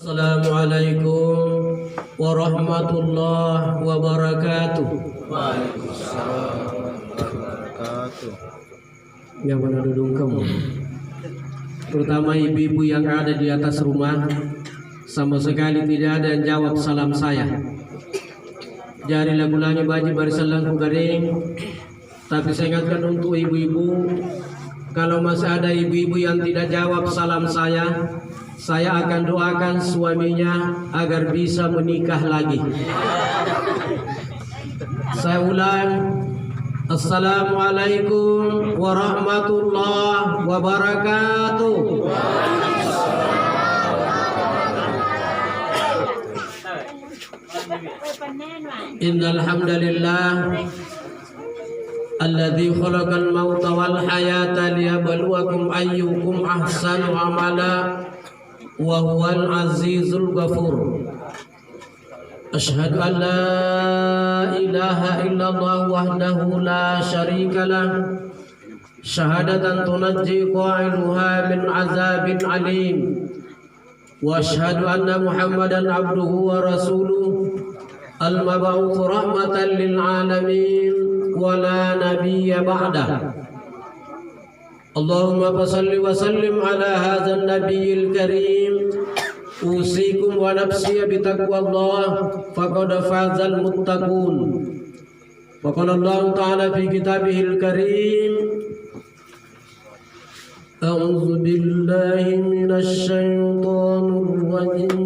Assalamualaikum warahmatullahi wabarakatuh. Waalaikumsalam warahmatullahi wabarakatuh. Yang menudung kamu, terutama ibu-ibu yang ada di atas rumah, sama sekali tidak ada yang jawab salam saya. Jari lagu-lagu baji barisan langku garing. Tapi saya ingatkan untuk ibu-ibu, kalau masih ada ibu-ibu yang tidak jawab salam saya akan doakan suaminya agar bisa menikah lagi. Saya ulang, Assalamualaikum warahmatullahi wabarakatuh. Innal hamdalillah alladzi khalaqal mauta wal hayata liyabluwakum ayyukum ahsanu amala wa huwal azizul ghafur. Asyhadu an la ilaha illallah wahdahu la syarika lah, syahadatan tunajji qailuha min azabin alim. Wa asyhadu anna Muhammadan abduhu wa rasuluh al-mab'uts rahmatan lil alamin wa la nabiyya ba'dah. Allahumma salli wa sallim ala hadzal nabiyil karim. Usikum wa nafsi bi taqwallah faqad fazal muttaqun. Wa qala Allah ta'ala fi kitabihil karim, a'udzu billahi minasy syaithanir rajim.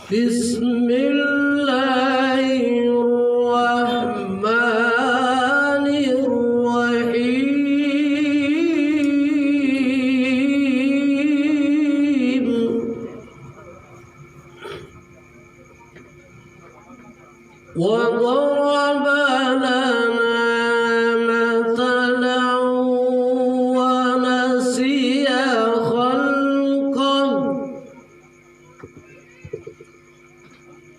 Bismillahirrahmanirrahim. Wa daraba lana mathalan wa nasiya khalqah.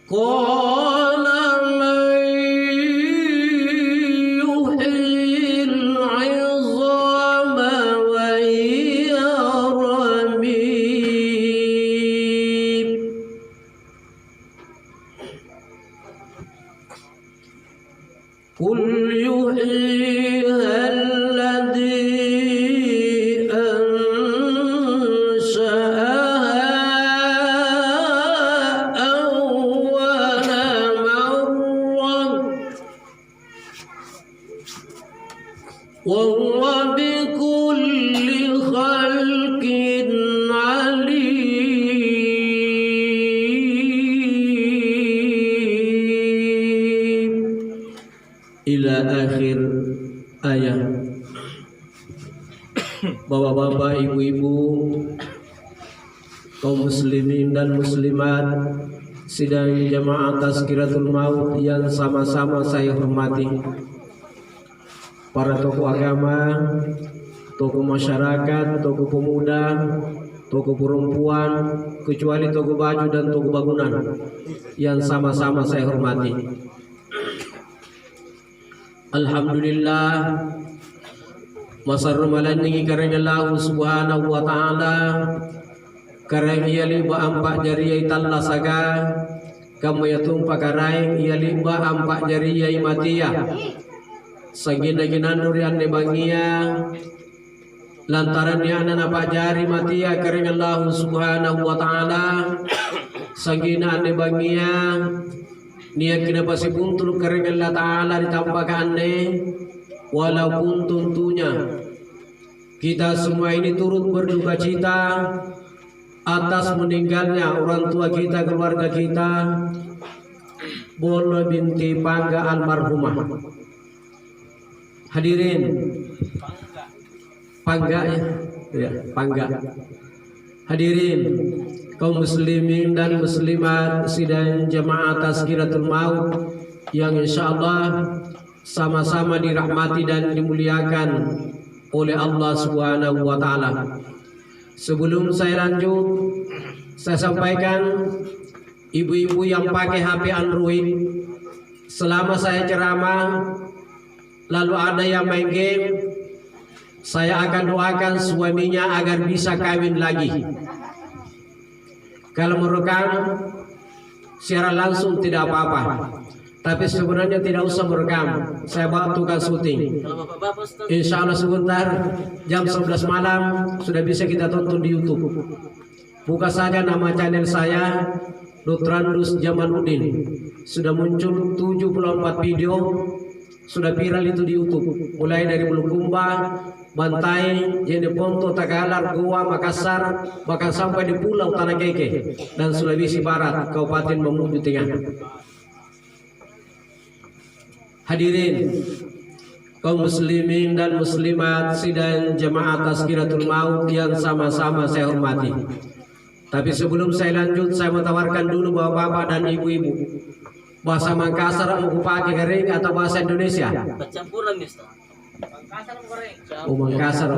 Qala man yuhyil 'izama wa hiya ramim. Qul yuhyiha alladhi ansha'aha awwala marrah wa huwa bikulli khalqin alim. Ila akhir ayat. Bapak-bapak, ibu-ibu, kaum muslimin dan muslimat, sidang jamaah Tazkiratul Maut yang sama-sama saya hormati, para tokoh agama, tokoh masyarakat, tokoh pemuda, tokoh perempuan, kecuali tokoh baju dan tokoh bangunan yang sama-sama saya hormati. Alhamdulillah, masar malangi karena Allah subhanahu wa ta'ala, karena ia liba ampak jari talla saga, kamu yatung pakarai ia liba ampak jari matia, sagina-gina nurian nebangia, lantaran dia anak apa jari matia karena Allah subhanahu wa ta'ala, sagina nebangia. Niat kena pasti buntul karena Allah Ta'ala ditampakkannya. Walaupun tentunya kita semua ini turut berduka cita atas meninggalnya orang tua kita, keluarga kita, Bolo binti Pangga almarhumah. Hadirin, Pangga ya, Pangga. Hadirin kaum muslimin dan muslimat sidang jamaah Tazkiratul Maut yang insyaallah sama-sama dirahmati dan dimuliakan oleh Allah Subhanahu wa taala. Sebelum saya lanjut, saya sampaikan ibu-ibu yang pakai HP Android, selama saya ceramah lalu ada yang main game, saya akan doakan suaminya agar bisa kawin lagi. Kalau merekam secara langsung tidak apa-apa, tapi sebenarnya tidak usah merekam. Saya bawa tukang syuting. Insya Allah sebentar jam 11 malam sudah bisa kita tonton di YouTube. Buka saja nama channel saya, Nutrandus Jamaluddin. Sudah muncul 74 video, sudah viral itu di YouTube. Mulai dari Bulukumba, Bantai, Jeneponto, Tagalar, Goa, Makassar, bahkan sampai di Pulau Tanah Keke dan Sulawesi Barat, Kabupaten Mamuju Tengah. Hadirin kaum muslimin dan muslimat sidang jemaah Tazkiratul Maut yang sama-sama saya hormati. Tapi sebelum saya lanjut, saya mentawarkan dulu bapak-bapak dan ibu-ibu, bahasa Makassar mau pakai kering atau bahasa Indonesia? Campuran, Mister. Oh, Makassar.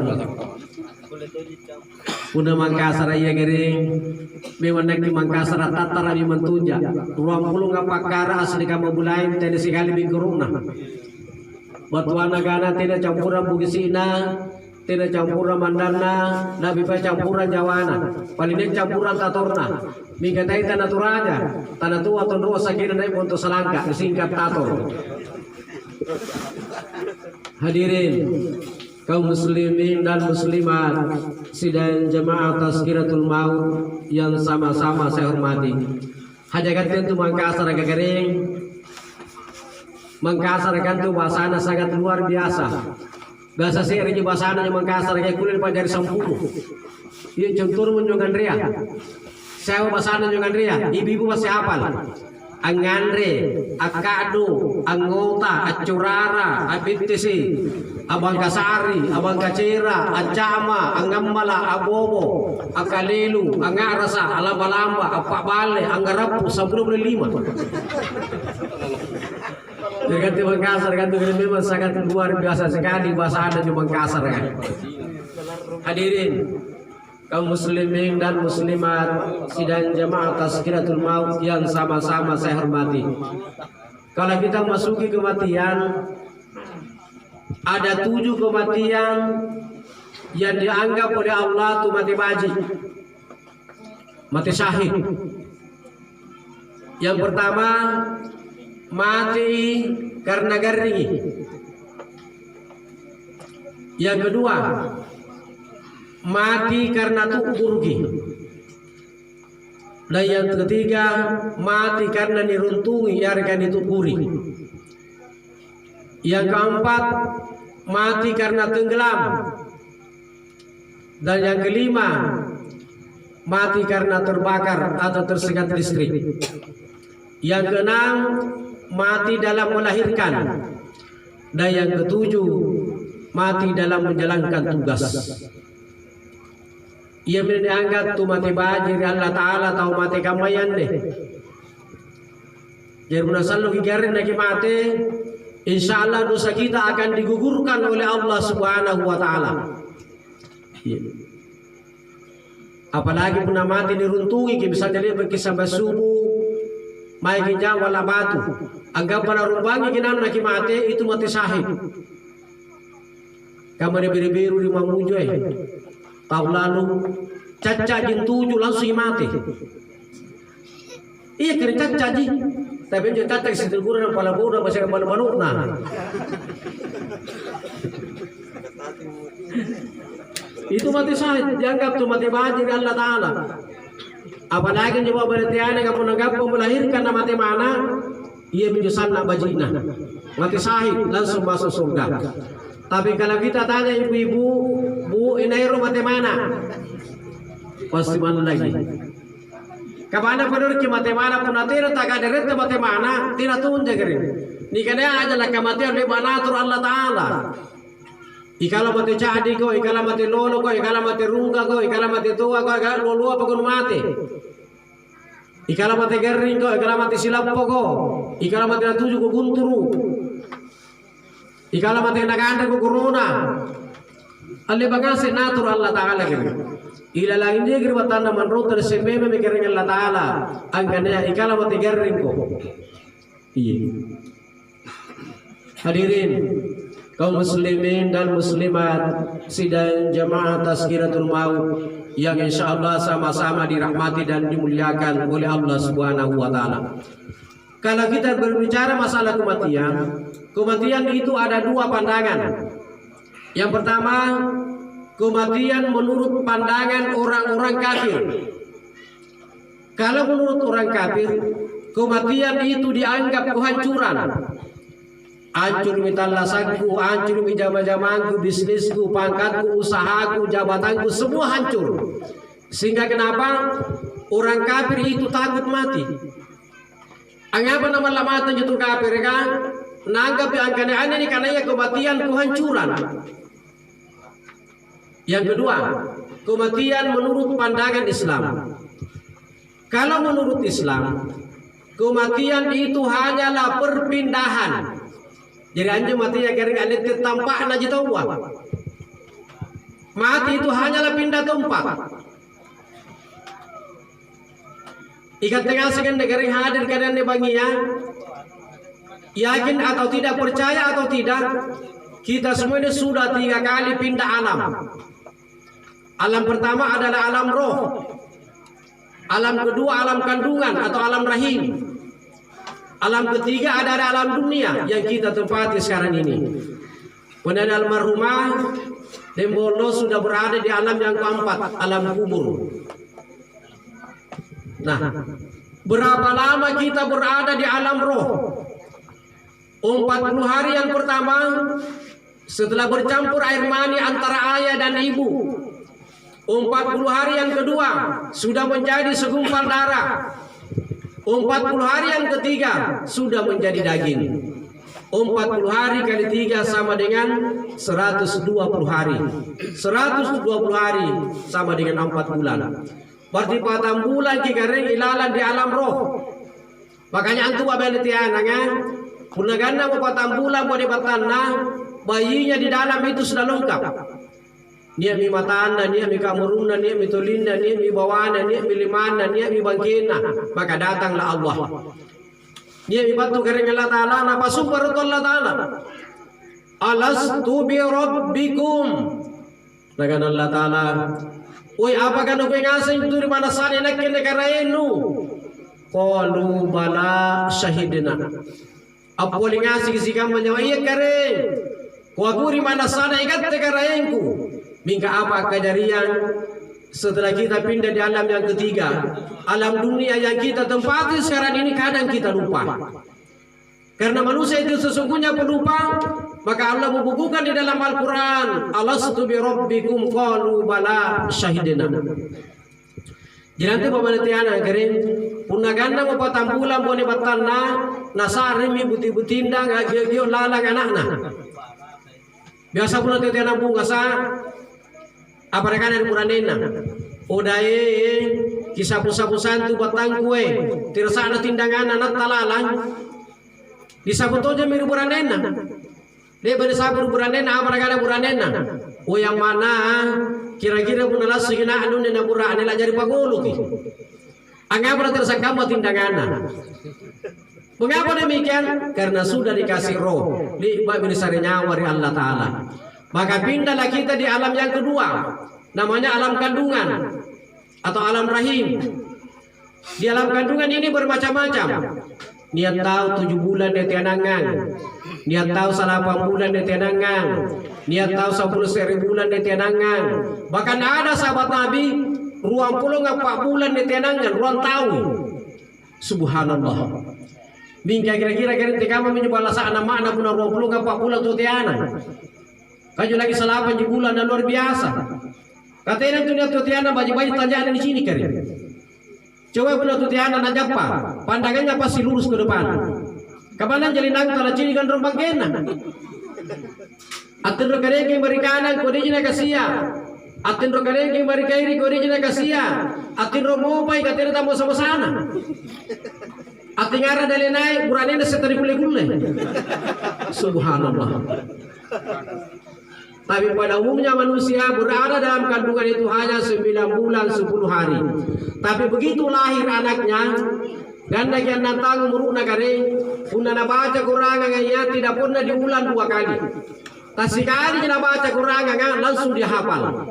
Una Makassar ya kering. Memang nak di Makassar tatara di mentunja. Ruang pulung apa kara asli kamu bulain tadi sekali bingkuruna. Batuan negara tidak campuran bugisina, tidak campuran mandana, nabi pa campuran jawana. Paling campuran tatorna. Mingkatai tanah turaja, tanah tua atau dua sakit naik untuk selangkah disingkat tator. Hadirin kaum muslimin dan muslimat sidang jemaah Tazkiratul Maut yang sama-sama saya hormati. Hajagat tentu Makassar agak kering. Makassar kan tuh bahasana sangat luar biasa. Bahasa sih ini bahasana yang Makassar kayak kulit pajari sampuru. Iya contoh menunjukkan ria. Saya bahasana menunjukkan ria. Ibu-ibu masih hafal. Angandre, Akadu, Anggota, Acurara, Abitisi, Abangkasari, Abangkacera, Acama, Angambala, Abobo, Akalilu, Angarasa, Alamba-lamba, Apabale, Anggarapu, 10 Dekat di Makassar kan itu memang sangat luar biasa sekali bahasa ada di Makassar kan. Hadirin kaum muslimin dan muslimat sidang jemaah Tazkiratul Maut yang sama-sama saya hormati. Kalau kita masuki kematian, ada 7 kematian yang dianggap oleh Allah itu mati baji, mati syahid. Yang pertama mati karena garing. Yang kedua mati karena tukurgi. Dan yang ketiga mati karena diruntungi yarkan ditukuri. Yang keempat mati karena tenggelam. Dan yang kelima mati karena terbakar atau tersengat listrik. Yang keenam mati dalam melahirkan. Dan yang ketujuh mati dalam menjalankan tugas. Ia bila diangkat tu mati bajir Allah Ta'ala tahu mati kamayan deh. Jadi munasallu kigarin lagi mati, insya Allah dosa kita akan digugurkan oleh Allah Subhanahu Wa Ta'ala. Apalagi pun mati diruntungi, bisa jadi pergi sampai subuh, mai kinjam wala batu. Anggap pada rumbangi kinan lagi mati itu mati syahid. Kamar biru-biru di Mamuju tahun lalu caca jin 7 langsung mati. Iya kira caca jin, tapi dia caca situ guru dan pala bodoh masih malu-malu nah. Itu mati syahid, dianggap tuh mati bajir Allah Ta'ala. Apalagi coba berarti kamu nanggap melahirkan mati mana? Ia menjusan nak bajina, mati syahid langsung masuk surga. Tapi kalau kita tanya ibu-ibu, Bu Inairo mati mana? Pasti mana lagi? Kabana pada orang mati mana pun nanti tak ada rete mati mana? Tidak tunjuk kering. Nikahnya aja lah kematian di mana tur Allah Ta'ala. Ikala mati cadi ko, ikala mati lolo ko, ikala mati rungga ko, ikala mati tua ko, ikala lolo apa ko mati. Ikala mati gering ko, ikala mati silapo ko, ikala mati natuju ko gunturu. Ikala mati naganda ko corona. Ali bagase natur Allah Ta'ala kiri. Ila langin dia kiri batana manro tersememe mikirin Allah Ta'ala. Angkanya ikala mati gering ko. Iya. Hadirin kaum muslimin dan muslimat sidang jamaah Tazkiratul Maut yang insyaallah sama-sama dirahmati dan dimuliakan oleh Allah Subhanahu wa taala. Kalau kita berbicara masalah kematian, kematian itu ada dua pandangan. Yang pertama, kematian menurut pandangan orang-orang kafir. Kalau menurut orang kafir, kematian itu dianggap kehancuran. Hancur mitallasanku, hancur jama-jamaanku, bisnisku, pangkatku, usahaku, jabatanku, semua hancur. Sehingga kenapa orang kafir itu takut mati? Anggapan nama lamatan itu kafir kan? Nanggap yang aneh-aneh ini karena kematian kehancuran. Yang kedua, kematian menurut pandangan Islam. Kalau menurut Islam, kematian itu hanyalah perpindahan. Jadi anjing mati ya kering alit tampak naji tahu. Mati itu hanyalah pindah tempat. Ikat tengah sekian negeri hadir keadaan di banginya. Yakin atau tidak, percaya atau tidak, kita semua ini sudah 3 kali pindah alam. Alam pertama adalah alam roh. Alam kedua alam kandungan atau alam rahim. Alam ketiga adalah alam dunia yang kita tempati sekarang ini. Kemudian almarhumah Dembolo sudah berada di alam yang keempat, alam kubur. Nah, berapa lama kita berada di alam roh? 40 hari yang pertama setelah bercampur air mani antara ayah dan ibu. 40 hari yang kedua sudah menjadi segumpal darah. 40 hari yang ketiga sudah menjadi daging. 40 hari kali 3 sama dengan 120 hari. 120 hari sama dengan 4 bulan. Berarti 4 bulan kita ilalan di alam roh. Makanya antum abang tiananga punaganda mau 4 bulan mau dibatanna, bayinya di dalam itu sudah lengkap. Nia mi matanda, nia mi kamuruna, nia mi tolinda, nia mi bawana, nia mi limana, nia mi bangkina. Maka datanglah Allah. Nia mi batu kering Allah Ta'ala, napa sumber Allah Ta'ala. Alastu bi rabbikum. Nagan Allah Ta'ala. Oi apakah nu pengasing itu di mana sana nak kene karaenu? Qalu bala syahidina. Apa lingasing sikam menyawa iya kare. Ku aguri mana sana ikat te karaenku. Mingka apa kejadian setelah kita pindah di alam yang ketiga, alam dunia yang kita tempati sekarang ini kadang kita lupa. Karena manusia itu sesungguhnya pelupa, maka Allah membukukan di dalam Al-Quran, Alastu bi rabbikum qalu bala syahidina. Jirantu pamanitiana kering punaganda mo patambulan mo ni batanna nasari mi buti-butinda ngagyo lalang anakna. Biasa pun nanti tiada bunga sa apa rekan puranena. Odae kisah pusa-pusan tu batang kue tirsana tindangan anak talalang disabut aja miru puranena. Dia bersabur puranena apa rekan puranena. Oh yang mana kira-kira pun alas segina anu nena purane lah jadi pagulu ki. Anggap tersangka mau tindangan. Mengapa demikian? Karena sudah dikasih roh di babini nyawa dari Allah Ta'ala. Maka pindahlah kita di alam yang kedua, namanya alam kandungan atau alam rahim. Di alam kandungan ini bermacam-macam. Niat tahu 7 bulan dia tianangan, niat tahu 8 bulan dia tianangan, niat tahu 10 bulan dia tianangan. Bahkan ada sahabat Nabi ruang pulung 4 bulan dia tianangan, ruang tahu. Subhanallah. Bingkai kira-kira ketika mencoba lasa anak makna pun 20 4 bulan tu tiana. Kaju lagi 8 bulan dan luar biasa. Katanya tu dia tu tiana baju-baju tanjakan di sini kering. Coba pun tu tiana na japa, pandangannya pasti lurus ke depan. Kapanan jelinang tala cini kan rombak kena. Atin ro kare ke bari kanan ko dijina kasia. Atin ro kare ke bari kairi ko dijina kasia. Atin ro mo pai katena tamo sama-sama. Atingara dari naik burannya setari kule-kule. Subhanallah. Tapi pada umumnya manusia berada dalam kandungan itu hanya 9 bulan 10 hari. Tapi begitu lahir anaknya, ganda kian datang umuruk nagare, puna baca Quran ngaya tidak pernah diulang 2 kali. Tak sekali kita baca Quran langsung dia hafal.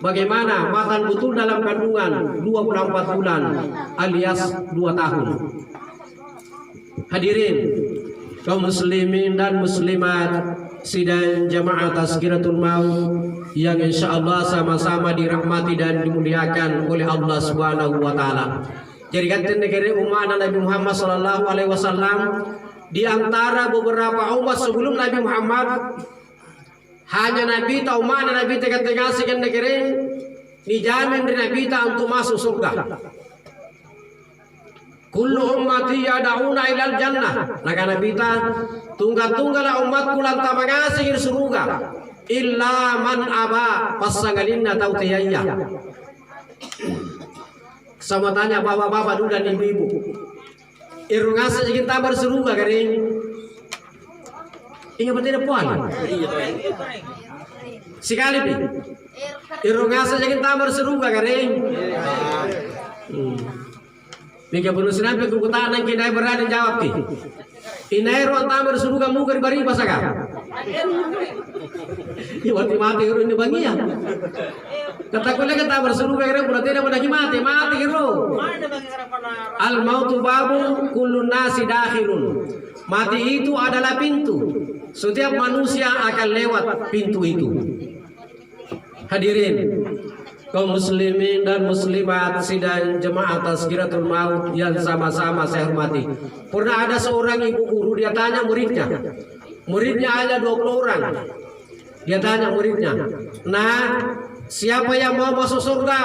Bagaimana matan betul dalam kandungan 24 bulan alias 2 tahun. Hadirin kaum muslimin dan muslimat sidang jamaah Tazkiratul Maut yang insyaallah sama-sama dirahmati dan dimuliakan oleh Allah Subhanahu wa taala. Jadi kata negara umat Nabi Muhammad sallallahu alaihi wasallam, di antara beberapa umat sebelum Nabi Muhammad, hanya Nabi tahu mana Nabi tengah-tengah sekian negeri dijamin di Nabi tak untuk masuk surga. Kullu ummati yad'una ilal jannah. Maka Nabi ta tunggal-tunggal umatku lantang mengasih surga illa man aba pasangalinna tau tiyaya. Sama tanya bapak-bapak dulu dan ibu-ibu, irungasa jikin tabar surga kering. Ingat betul puan. Sekali bi. Irungasa jikin tabar surga kering. Mika penusinan pe kukutaan yang kinai berada jawab ki. Inai ruang tabar surga muka bari pasaka. Iwati mati ru ini bangi ya. Kata kule kata berseru kira berarti dia pada mati hero. Al mautu babu kullu nasi dakhilun. Mati itu adalah pintu. Setiap manusia akan lewat pintu itu. Hadirin kaum muslimin dan muslimat sidang jemaah Tazkiratul Maut yang sama-sama saya hormati. Pernah ada seorang ibu guru, dia tanya muridnya. Muridnya ada 20 orang. Dia tanya muridnya, "Nah, siapa yang mau masuk surga?"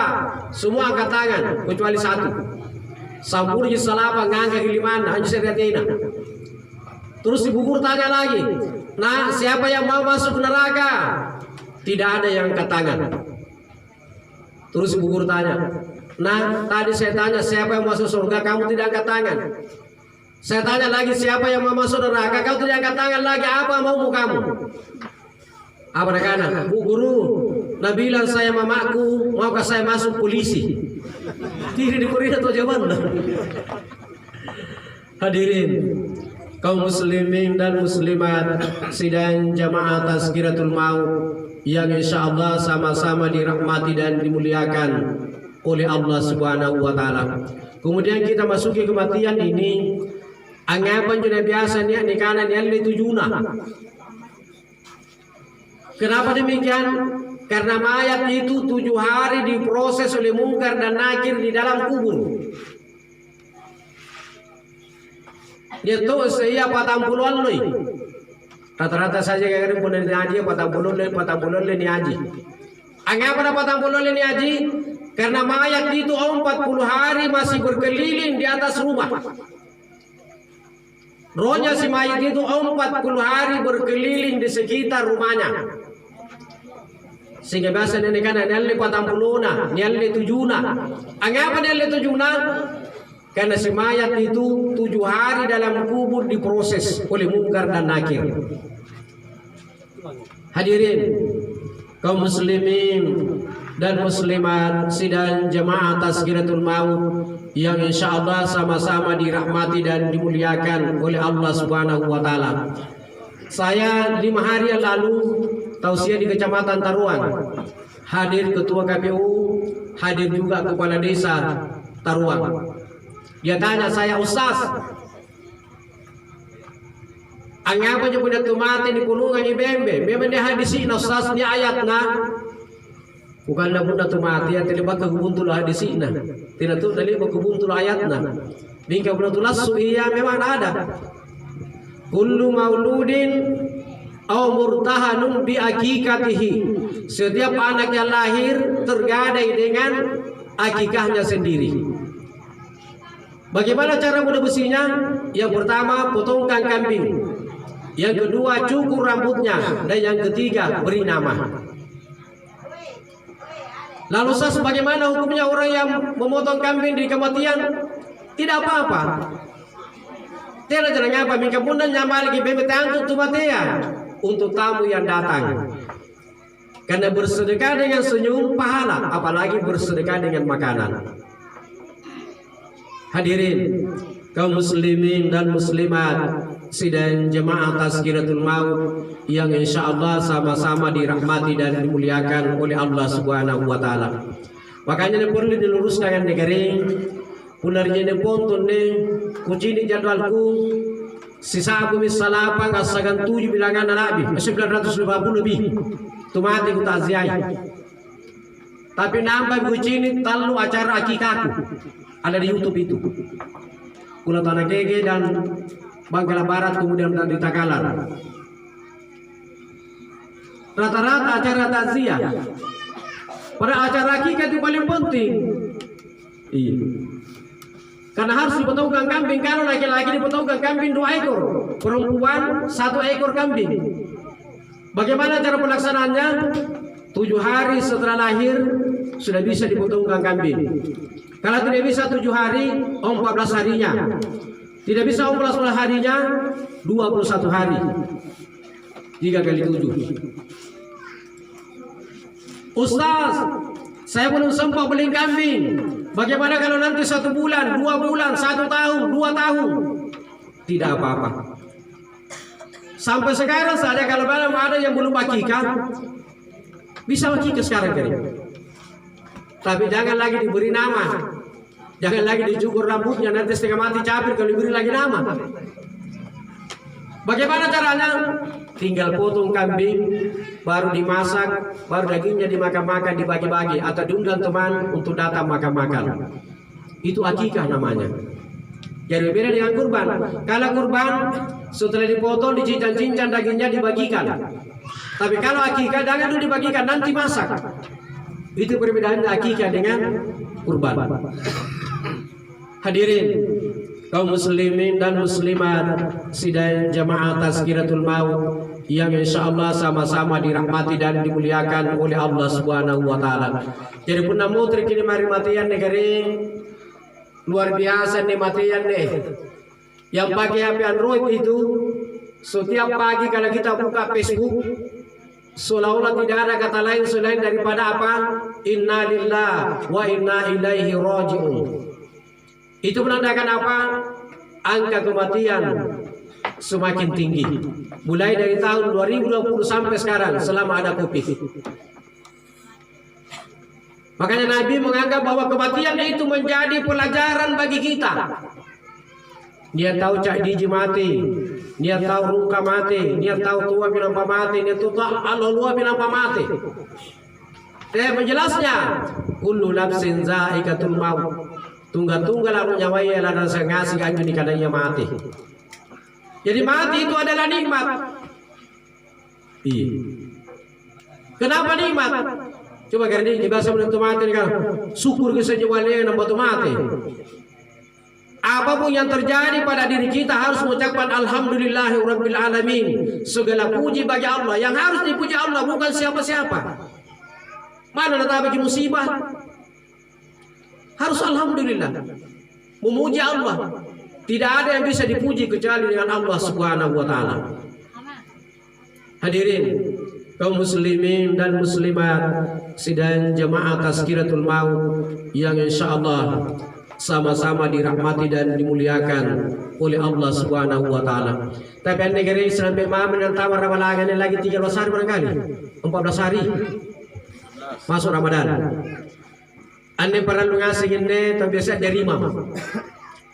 Semua angkat tangan kecuali satu. Sampurnya salapa ngangkat hilimana hanya seriatina. Terus ibu guru tanya lagi, "Nah, siapa yang mau masuk neraka?" Tidak ada yang angkat tangan. Terus ibu guru tanya, "Nah, tadi saya tanya siapa yang masuk surga, kamu tidak angkat tangan. Saya tanya lagi siapa yang mau masuk neraka, kau tidak angkat tangan lagi. Apa mau kamu?" Apa nak? "Bu guru, nah bilang saya mamaku, maukah saya masuk polisi?" Tidak diberi atau jawaban. Hadirin kaum muslimin dan muslimat sidang jamaah Tazkiratul Maut yang insyaallah sama-sama dirahmati dan dimuliakan oleh Allah Subhanahu wa taala. Kemudian kita masuki kematian ini, anggapan juga biasa ni kanan yang ditujuna. Kenapa demikian? Karena mayat itu 7 hari diproses oleh Munkar dan Nakir di dalam kubur. Dia tahu saya 40-an loh. Rata-rata saja yang pun ni haji 40 ni haji. Anggapan 40 ni haji karena mayat itu 40 hari masih berkeliling di atas rumah. Rohnya si mayat itu 40 hari berkeliling di sekitar rumahnya. Sehingga biasa nenek kan nelle 40 nelle 7 Anggapan nelle 7 karena si mayat itu 7 hari dalam kubur diproses oleh Munkar dan Nakir. Hadirin kaum muslimin dan muslimat sidang jemaah Tazkiratul Maut yang insyaallah sama-sama dirahmati dan dimuliakan oleh Allah Subhanahu wa taala. Saya 5 hari yang lalu tausiah di Kecamatan Taruang. Hadir ketua KPU, hadir juga kepala desa Taruang. Dia tanya saya, "Ustaz, angapa je punya mati di kulungan ibembe? Memang dia hadisi na Ustaz ni ayat na." Bukan na punya mati ya terlibat kebuntul hadisi na. Tidak tu terlibat kebuntul ayat na. Bingka punya lasu iya memang ada. Kullu mauludin aw murtahanun bi akikatihi. Setiap anak yang lahir tergadai dengan akikahnya sendiri. Bagaimana cara mudah besinya? Yang pertama, potongkan kambing. Yang kedua, cukur rambutnya. Dan yang ketiga, beri nama. Lalu bagaimana hukumnya orang yang memotong kambing di kematian? Tidak apa-apa. Tidak jangan apa, mingka pun dan nyamal lagi bebetan untuk matian untuk tamu yang datang. Karena bersedekah dengan senyum pahala, apalagi bersedekah dengan makanan. Hadirin kaum muslimin dan muslimat sidang jemaah Tazkiratul Maut yang insya Allah sama-sama dirahmati dan dimuliakan oleh Allah Subhanahu wa taala. Makanya perlu diluruskan negeri punarnya pontun ne kucini jadwalku sisa aku misalapang asagan 7 bilangan nabi 950 lebih tumati ku taziai. Tapi nambah kucini talu acara akikahku ada di YouTube itu. Pulau Tanah Gege dan Bangkala Barat kemudian di Takalar. Rata-rata acara takziah. Pada acara akikah itu paling penting. Iya. Karena harus dipotongkan kambing. Kalau laki-laki dipotongkan kambing 2 ekor, perempuan 1 ekor kambing. Bagaimana cara pelaksanaannya? 7 hari setelah lahir sudah bisa dipotongkan kambing. Kalau tidak bisa 7 hari, 14 harinya. Tidak bisa 14 harinya, 21 hari. 3 kali 7. Ustaz, saya belum sempat beli kambing. Bagaimana kalau nanti 1 bulan, 2 bulan, 1 tahun, 2 tahun? Tidak apa-apa. Sampai sekarang saja kalau ada yang belum akikah, bisa akikah sekarang kali. Tapi jangan lagi diberi nama. Jangan lagi dicukur rambutnya, nanti setengah mati capir kalau diberi lagi nama. Bagaimana caranya? Tinggal potong kambing, baru dimasak, baru dagingnya dimakan-makan, dibagi-bagi, atau diundang teman untuk datang makan-makan. Itu akikah namanya. Jadi beda dengan kurban. Kalau kurban setelah dipotong, dicincang-cincang dagingnya dibagikan. Tapi kalau akikah jangan dulu dibagikan, nanti masak. Itu perbedaannya akikah dengan kurban. Hadirin kaum muslimin dan muslimat sidang jamaah Tazkiratul Maut yang insyaallah sama-sama dirahmati dan dimuliakan oleh Allah Subhanahu wa taala. Jadi pun namu terkini mari matian negeri luar biasa nih matian nih. Yang pakai HP Android itu setiap pagi kalau kita buka Facebook seolah-olah tidak ada kata lain selain daripada apa? Inna lillahi wa inna ilaihi raji'un. Itu menandakan apa? Angka kematian semakin tinggi. Mulai dari tahun 2020 sampai sekarang selama ada Covid. Makanya Nabi menganggap bahwa kematian itu menjadi pelajaran bagi kita. Dia tahu Cak Diji mati, dia tahu Ruka mati, dia tahu tua bilang mati, dia tahu Allah bilang mati. Menjelasnya, kullu nafsin za'iqatul maut. Tunggal-tunggal aku nyawai adalah ngasih anjur ni kadangnya mati. Jadi mati itu adalah nikmat. Iya. Kenapa nikmat? Coba karena ini bahasa menentu mati kan. Syukur ke sejawalnya yang batu mati. Apapun yang terjadi pada diri kita harus mengucapkan alhamdulillahirabbil alamin. Segala puji bagi Allah. Yang harus dipuji Allah bukan siapa-siapa. Mana datang bagi musibah? Harus alhamdulillah. Memuji Allah. Tidak ada yang bisa dipuji kecuali dengan Allah Subhanahu wa taala. Hadirin kaum muslimin dan muslimat sidang jamaah Tazkiratul Maut yang insyaallah sama-sama dirahmati dan dimuliakan oleh Allah Subhanahu wa taala. Tapi negeri sampai malam dan tawar ramalangan lagi 13 hari barangkali. 14 hari. Masuk Ramadan. Ane perlu ngasih ini tapi biasa dari imam.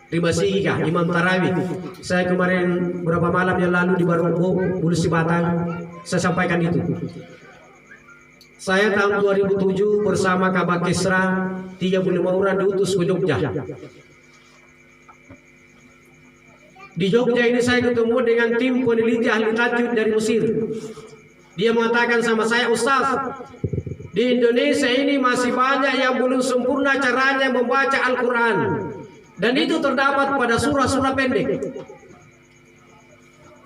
Terima kasih kah Imam Tarawih. Saya kemarin beberapa malam yang lalu di Barongko, Bulu Sibatang, saya sampaikan itu. Saya tahun 2007 bersama Kabak Kisra 35 orang diutus ke Jogja. Di Jogja ini saya ketemu dengan tim peneliti ahli tajwid dari Mesir. Dia mengatakan sama saya, Ustaz, di Indonesia ini masih banyak yang belum sempurna caranya membaca Al-Quran. Dan itu terdapat pada surah-surah pendek.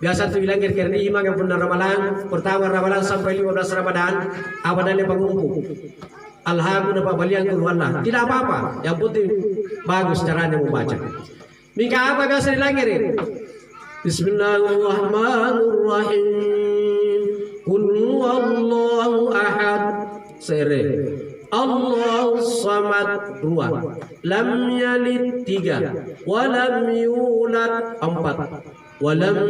Biasa tu bilang kira-kira imam yang pernah ramalan, pertama ramalan sampai 15 Ramadan, awadanya pengumpul. Alhamdulillah Pak Balian Kurwanlah. Tidak apa-apa, yang penting bagus caranya membaca. Mika apa biasa dilangirin? Bismillahirrahmanirrahim. Qul huwallahu ahad. Sere. Allahus samad 2. Lam yalid 3. Wa lam yulad 4. walam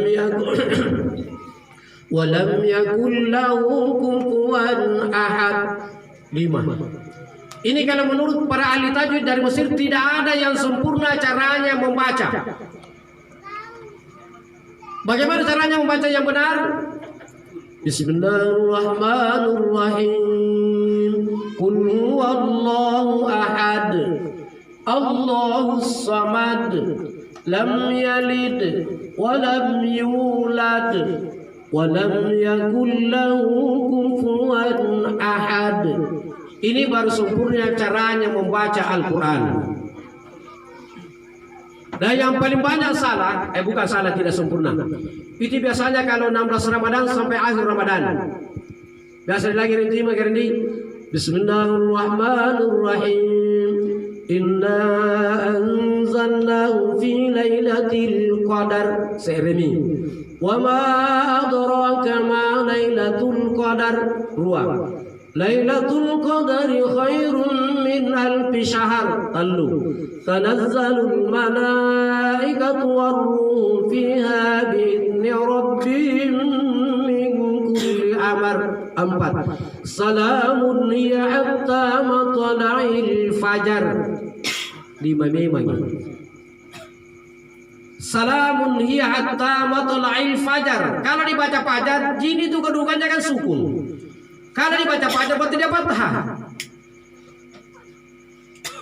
yakul lahu kufuwan ahad. 5. Ini kalau menurut para ahli tajwid dari Mesir tidak ada yang sempurna caranya membaca. Bagaimana caranya membaca yang benar? Bismillahirrahmanirrahim. Qul huwallahu ahad. Allahus samad. Lam yalid wa lam yulad wa lam yakul lahu kufuwan ahad. Ini baru sempurna caranya membaca Al-Quran. Dan yang paling banyak salah, bukan salah, tidak sempurna. Itu biasanya kalau 16 Ramadan sampai akhir Ramadan. Biasa lagi rinti magerendi. Bismillahirrahmanirrahim. Inna anzalnahu fi lailatul qadar. Seremi. Wa ma adraka ma lailatul qadar. Ruang. Lailatul qadari khairun min alfi syahr. Tallu. Tanazzalul malaikatu warruhu fiha bi'idni rabbihim min kulli amr. 4. Salamun hiya hatta matla'il fajar. 5 memang. Salamun hiya hatta matla'il fajar. Kalau dibaca fajar, jin itu kedudukannya kan sukun. Kalau dibaca fajar berarti dia fathah.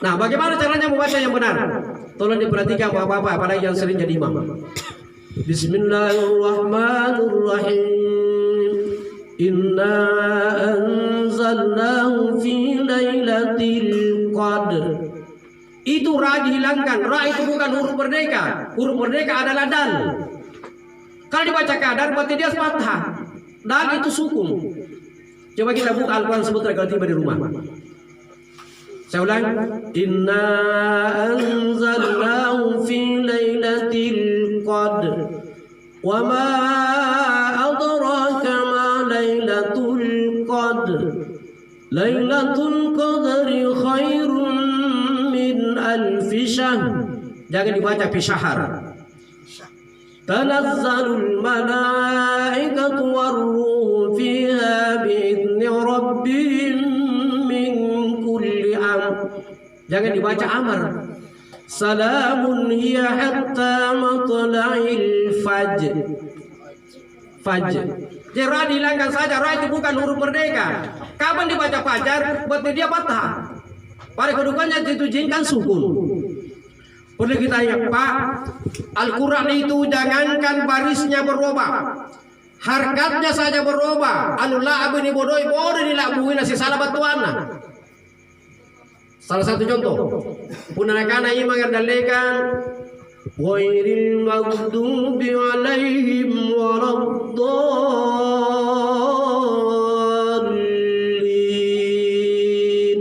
Nah, bagaimana caranya membaca yang benar? Tolong diperhatikan Bapak-bapak, apalagi yang sering jadi imam. Bismillahirrahmanirrahim. Inna anzalnahu fi lailatul qadr. Itu ra dihilangkan. Ra itu bukan huruf merdeka. Huruf merdeka adalah dal. Kalau dibaca qadar berarti dia fathah. Dal itu sukun. Coba kita buka Al-Quran sebentar kalau tiba di rumah. Saya ulang. Inna anzalnahu fi lailatul qadr. Wa ma adraka ma lailatul qadr. Lailatul qadri khairun min alfi syahr. Jangan dibaca fi syahr. Tanazzalul malaikatu warruhu fiha bi'idni rabbihim min kulli amr. Jangan dibaca amr. Salamun hiya hatta matla'il fajr. Fajr. Jadi ra dihilangkan saja. Ra itu bukan huruf merdeka. Kapan dibaca fajar berarti dia fathah. Pada kedudukannya itu jin kan sukun. Perlu kita ingat Pak, Al-Quran itu jangankan barisnya berubah, harkatnya saja berubah. Anu la'ab ini bodoh dilabuhin nasi salah batuana. Salah satu contoh, punakana imang erdalekan ghairil maghdubi alaihim waladdallin.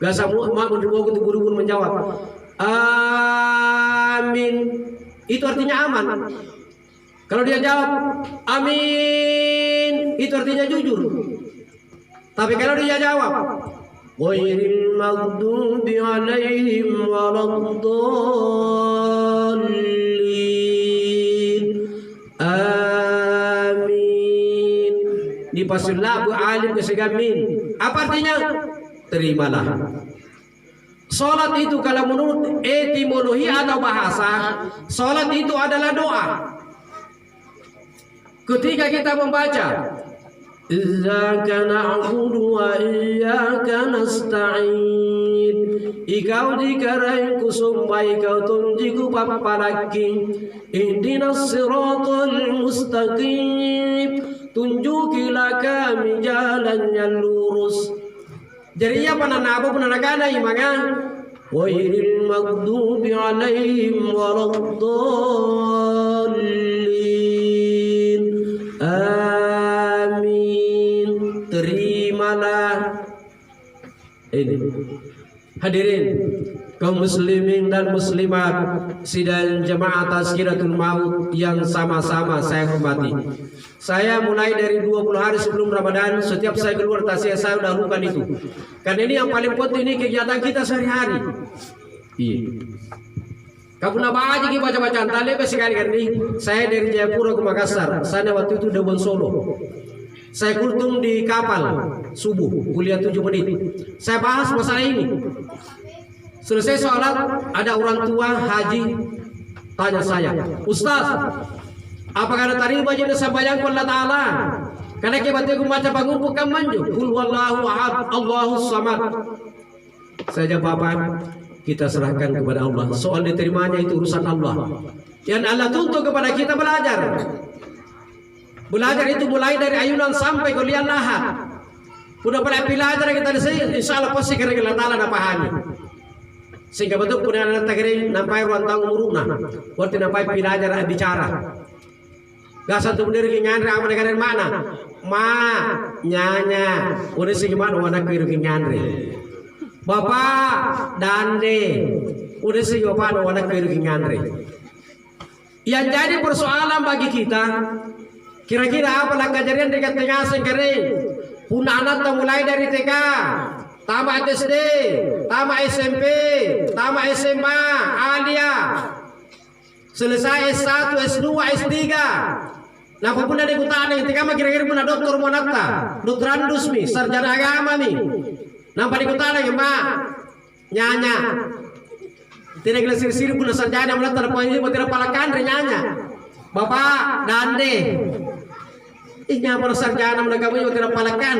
Biasa makmum di bawah guru-guru menjawab amin, itu artinya aman. Kalau dia jawab amin, itu artinya jujur. Tapi kalau dia jawab ghairil maghdubi alaihim waladdallin, amin, dipasung labu alim kesegamin. Apa artinya? Terimalah. Salat itu kalau menurut etimologi atau bahasa, salat itu adalah doa. Ketika kita membaca Iyyaka na'budu wa iyyaka nasta'in, ikau dikarai kusumba ikau tunjiku papalaki, ihdinas siratal mustaqim, tunjukilah kami jalan yang lurus. Jadi apa nanabu penanagana imanga ghairil maghdubi alaihim waladdallin, amin. Terimalah ini. Hadirin kaum muslimin dan muslimat sidang jemaah Tazkiratul Maut yang sama-sama saya hormati. Saya mulai dari 20 hari sebelum Ramadan, setiap saya keluar tasya saya dahulukan itu. Karena ini yang paling penting, ini kegiatan kita sehari-hari. Iya. Kapuna baca baca-bacaan tali sekali kan nih. Saya dari Jayapura ke Makassar. Sana waktu itu Debon Solo. Saya kultum di kapal subuh kuliah 7 menit. Saya bahas masalah ini. Selesai sholat ada orang tua haji tanya saya, Ustaz, apakah ada tari baju yang sambayang Allah Taala? Karena kita baca baca pangumpu kan manju. Qul wallahu ahad, Allahus samad. Saya jawab apa? Kita serahkan kepada Allah. Soal diterimanya itu urusan Allah. Yang Allah tuntut kepada kita belajar. Belajar itu mulai dari ayunan sampai kuliah lahad. Udah pada belajar kita di sini, insya Allah pasti kira-kira Allah Taala pahami. Sehingga betul punya anak negeri nampai ruang tahu muruna. Waktu nampai belajar bicara. Gak satu bener ngandre sama negara mana? Ma nyanya. Udah sih gimana anak biru ngandre. Bapak dande, udah sih bapak anak biru ngandre. Yang jadi persoalan bagi kita, kira-kira apa langkah jarian dekat tengah sengkering? Puna anak mulai dari TK, tamat SD, tamat SMP, tamat SMA, alia, selesai S1, S2, S3. Nah, apapun ada ikutan yang TK kira-kira puna doktor monata, doktorandus mi, sarjana agama mi. Nampak ikutan lagi mak, nyanya. Tidak gelas siri puna sarjana monata, poin ini tidak palakan nyanya. Bapak dande, ini apa sarjana mereka punya tidak palakan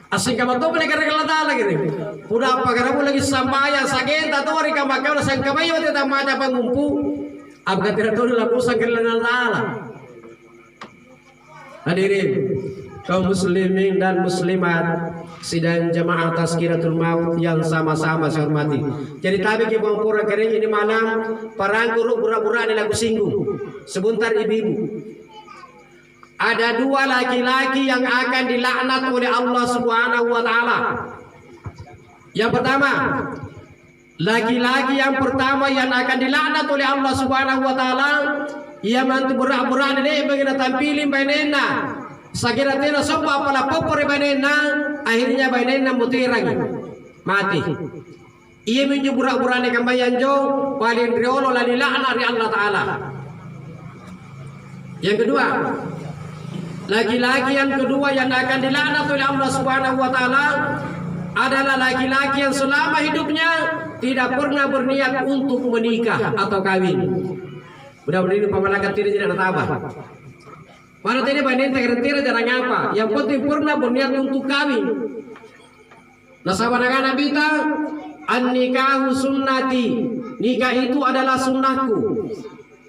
asing kamu tuh mereka regalata lagi nih. Udah apa karena lagi sambayan sakit atau hari kamu kau sang kamu tidak macam pengumpu. Apakah tidak tahu lalu sang kelalala. Hadirin kaum muslimin dan muslimat sidang jamaah tazkiratul maut yang sama-sama saya hormati. Jadi tadi kita pura kering ini malam para guru pura-pura ada lagu singgung. Sebentar ibu-ibu. Ada 2 laki-laki yang akan dilaknat oleh Allah Subhanahu wa taala. Yang pertama, laki-laki yang pertama yang akan dilaknat oleh Allah Subhanahu wa taala, ia mantu berak-berak ini bagaimana tampilin bainena. Sakira tena sopa pala popore bainena, akhirnya bainena mutirang mati. Ia menjuburak-burak ni kambayan jo, paling riolo la dilaknat oleh Allah taala. Yang kedua, laki-laki yang kedua yang akan dilaknat oleh Allah Subhanahu wa taala adalah laki-laki yang selama hidupnya tidak pernah berniat untuk menikah atau kawin. Mudah-mudahan ini pemalakan tidak tambah. Mana tadi banding tidak jarang apa. Yang penting pernah berniat untuk kawin. Nasabana Nabi ta an-nikahu sunnati. Nikah itu adalah sunnahku.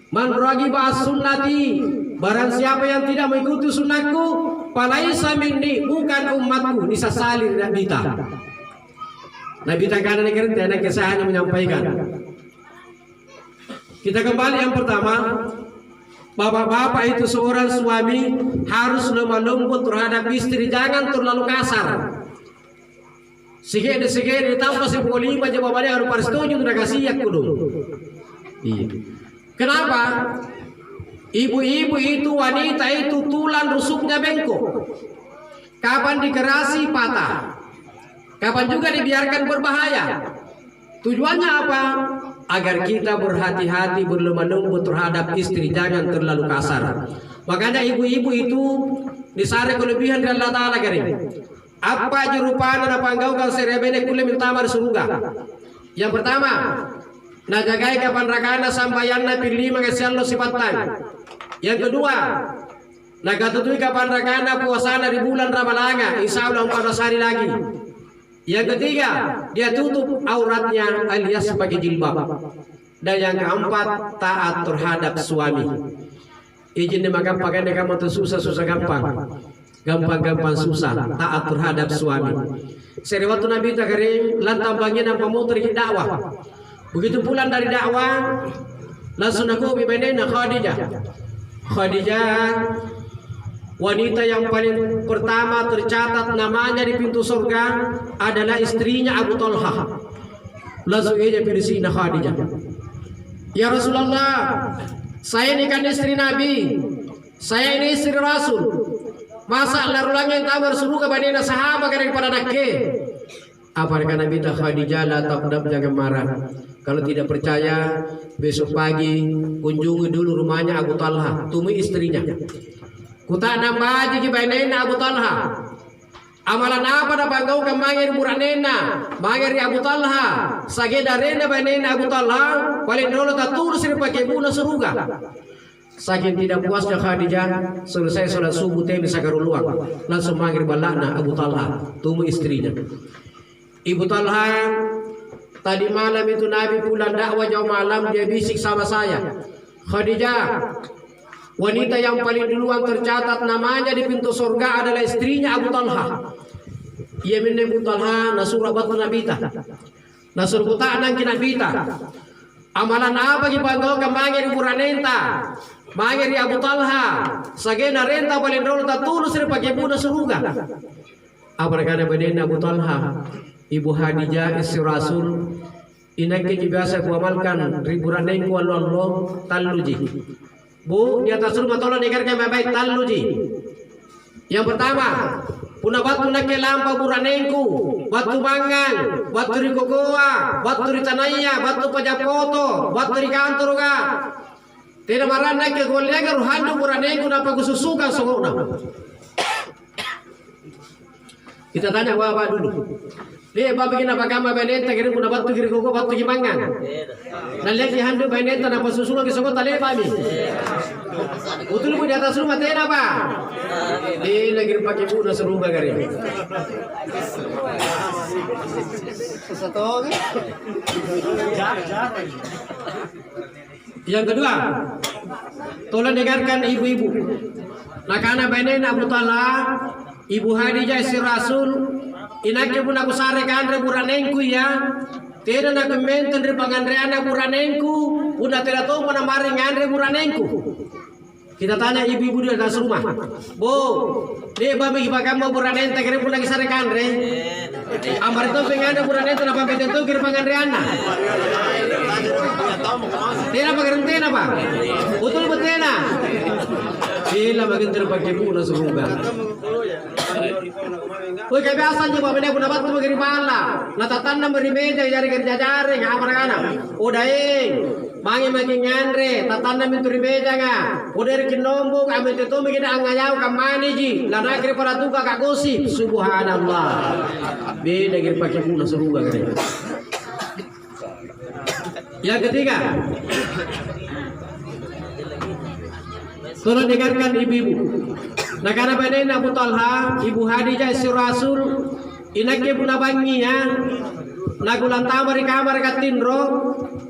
Man ragiba sunnati, barang siapa yang tidak mengikuti sunnahku, falaisa minni, bukan umatku. Disasali Nabi ta. Nabi ta kana negeri dan kisahnya menyampaikan. Kita kembali yang pertama, bapak-bapak itu seorang suami harus lemah lembut terhadap istri, jangan terlalu kasar. Sikit ditambah 5 jawabannya harus persetuju sudah kasih ya kudu. Iya. Kenapa? Ibu-ibu itu, wanita itu tulang rusuknya bengkok. Kapan dikerasi patah. Kapan juga dibiarkan berbahaya. Tujuannya apa? Agar kita berhati-hati berlemah lembut terhadap istri, jangan terlalu kasar. Makanya ibu-ibu itu disare kelebihan dari Allah Ta'ala karim. Apa jurupana na panggaukan serebene kule mintamar surga. Yang pertama, najagai kapan rakana sambayan na pilih mengesyallo sifatan. Yang kedua, nagatutui kapan rakana puasana di bulan Ramalanga, insya Allah 14 hari lagi. Yang ketiga, dia tutup auratnya alias pakai jilbab. Dan yang keempat, taat terhadap suami. Izin dimakan pakai kamu tuh susah gampang. Gampang susah, taat terhadap suami. Seri waktu Nabi Takarim lantang bagian yang pemutar dakwah. Begitu pulang dari dakwah, langsung aku bimbingnya Khadijah, wanita yang paling pertama tercatat namanya di pintu surga adalah istrinya Abu Talha. Langsung aja pilih si Khadijah. Ya Rasulullah, saya ini kan istri Nabi, saya ini istri Rasul. Masa larulang yang tabar suruh kepada sahabat daripada nakke. Apa kata Nabi Khadijah la taqdam, jangan marah. Kalau tidak percaya, besok pagi kunjungi dulu rumahnya Abu Talha, temui istrinya. Kuta nambah aja kibainena Abu Talha. Amalan apa da bangau ka mangir muranena, mangir Abu Talha, sagedarena bainena Abu Talha, paling dulu tatur sir pakai buna seruga. Saking tidak puasnya Khadijah, selesai sholat subuh teh bisa karuluang, langsung mangir balakna Abu Talha, temui istrinya. Ibu Talha, tadi malam itu Nabi pulang dakwah jauh malam, dia bisik sama saya, Khadijah, wanita yang paling duluan tercatat namanya di pintu surga adalah istrinya Abu Talha. Ia menyebut Talha nasura batu nabita, nasur kuta nang kinabita. Amalan apa gipanggo ka mangir muranenta, mangir Abu Talha, sagena renta paling dulu tak tulus sir pakai budak surga. Apa rekana baden Abu Talha, Ibu Khadijah istri Rasul, inak ke biasa ku amalkan riburan neng ku alon taluji. Bu, di atas rumah tolong dengarkan baik-baik taluji. Yang pertama, puna batu nak lampa buranengku, batu mangan, batu di kokoa, batu di tanaya, batu pajapoto, batu di kantor ga. Tidak marah nak ke golega ruhandu buranengku napa kususukan sokona. Kita tanya bapak dulu. Dia bapak bikin apa kama beneta kira puna batu kiri koko batu di mangan. Nalek di handu beneta napa susukan ke sokota le bami. Utul di atas rumah teh apa? Dia lagi pakai budak seruga kari. Yang kedua, tolong dengarkan ibu-ibu. Nakana bainen Abu Talha, Ibu Khadijah istri Rasul, inake pun aku sare kandre buranengku ya. Tidak nak menten dari pangandreana buranengku, udah tidak tahu mana mari ngandre buranengku. Kita tanya ibu-ibu di atas rumah, Bu, dia bagi kamu buranen tak kira pun lagi sare kandre. Amar itu penganda buranen itu napa betul kira pangandreana. Tidak apa kerentena apa? Betul betena. Bila bagian terpakai puna surga. Woi kayak biasanya bapak ini pun dapat tuh kiri pala. Natatan nama di meja jari kerja jari ngapa kana? Udah mangi makin ngandre, tatanda mintu di meja nggak? Udah rikin nombok, ambil itu bikin angayau kamani ji. Lana kiri para tuka kak gosip. Subhanallah. Beda kiri pakai puna surga kali. Yang ketiga, tolong dengarkan ibu-ibu. Nah karena badan Abu Talha, Ibu Khadijah istri Rasul, inake puna bangi ya. Nagulan tamar di kamar katinro,